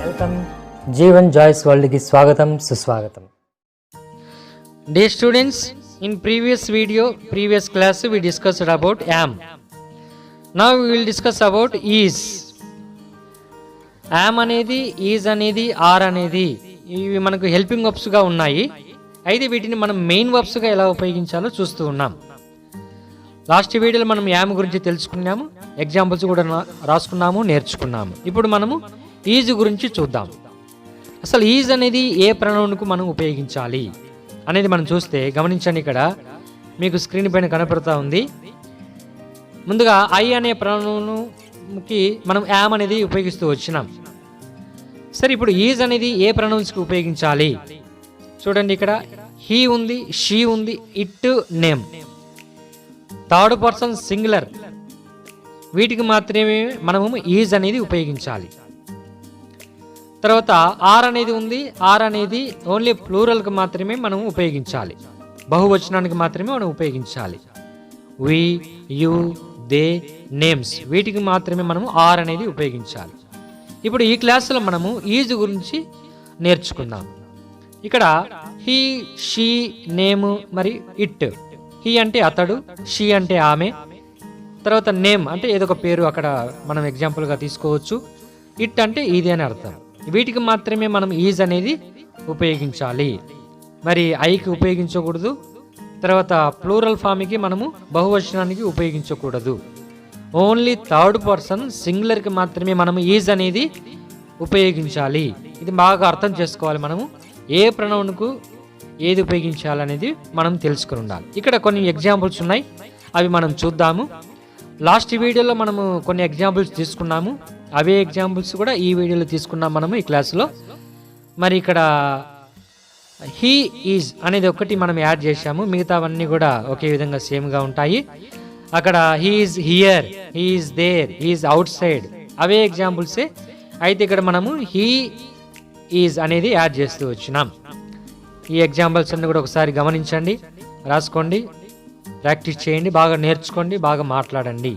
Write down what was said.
Welcome Jeevan joys world కి స్వాగతం సుస్వాగతం. Dear students, in previous class we discussed about am. Now we will discuss about is. am అనేది is అనేది are అనేది ఇవి మనకు హెల్పింగ్ వర్బ్స్ గా ఉన్నాయి. అయితే వీటిని మనం మెయిన్ వర్బ్స్ గా ఎలా ఉపయోగించాలో చూస్తూ ఉన్నాం. లాస్ట్ వీడియోలో మనం యామ్ గురించి తెలుసుకున్నాము, ఎగ్జాంపుల్స్ కూడా రాసుకున్నాము, నేర్చుకున్నాము. ఇప్పుడు మనము ఈజ్ గురించి చూద్దాం. అసలు ఈజ్ అనేది ఏ ప్రొనౌన్కు మనం ఉపయోగించాలి అనేది మనం చూస్తే గమనించండి. ఇక్కడ మీకు స్క్రీన్ పైన కనపడుతూ ఉంది. ముందుగా ఐ అనే ప్రొనౌన్కి మనం యామ్ అనేది ఉపయోగిస్తూ వచ్చినాం. సరే, ఇప్పుడు ఈజ్ అనేది ఏ ప్రొనౌన్స్కి ఉపయోగించాలి చూడండి. ఇక్కడ హీ ఉంది, షీ ఉంది, it, name, third person singular, వీటికి మాత్రమే మనము ఈజ్ అనేది ఉపయోగించాలి. తర్వాత ఆర్ అనేది ఉంది, ఆర్ అనేది ఓన్లీ ప్లూరల్కి మాత్రమే మనం ఉపయోగించాలి, బహువచనానికి మాత్రమే మనం ఉపయోగించాలి. వి, యు, దే, నేమ్స్, వీటికి మాత్రమే మనము ఆర్ అనేది ఉపయోగించాలి. ఇప్పుడు ఈ క్లాసులో మనము ఈజ్ గురించి నేర్చుకుందాం. ఇక్కడ హీ, షీ, నేమ్, మరి ఇట్. హీ అంటే అతడు, షీ అంటే ఆమె, తర్వాత నేమ్ అంటే ఏదో ఒక పేరు అక్కడ మనం ఎగ్జాంపుల్గా తీసుకోవచ్చు. ఇట్ అంటే ఇది అని అర్థం. వీటికి మాత్రమే మనం ఈజ్ అనేది ఉపయోగించాలి. మరి ఐకి ఉపయోగించకూడదు. తర్వాత ప్లూరల్ ఫామ్కి మనము బహువచనానికి ఉపయోగించకూడదు. ఓన్లీ థర్డ్ పర్సన్ సింగులర్కి మాత్రమే మనము ఈజ్ అనేది ఉపయోగించాలి. ఇది బాగా అర్థం చేసుకోవాలి. మనము ఏ ప్రొనౌన్కు ఏది ఉపయోగించాలనేది మనం తెలుసుకుని ఉండాలి. ఇక్కడ కొన్ని ఎగ్జాంపుల్స్ ఉన్నాయి, అవి మనం చూద్దాము. లాస్ట్ వీడియోలో మనము కొన్ని ఎగ్జాంపుల్స్ తీసుకున్నాము, అవే ఎగ్జాంపుల్స్ కూడా ఈ వీడియోలో తీసుకున్నాం మనము ఈ క్లాసులో. మరి ఇక్కడ హీ ఈజ్ అనేది ఒకటి మనం యాడ్ చేశాము, మిగతావన్నీ కూడా ఒకే విధంగా సేమ్గా ఉంటాయి. అక్కడ he is here, he is there, he is outside, అవే ఎగ్జాంపుల్సే. అయితే ఇక్కడ మనము హీ ఈజ్ అనేది యాడ్ చేస్తూ వచ్చినాం. ఈ ఎగ్జాంపుల్స్ అన్ని కూడా ఒకసారి గమనించండి, రాసుకోండి, ప్రాక్టీస్ చేయండి, బాగా నేర్చుకోండి, బాగా మాట్లాడండి.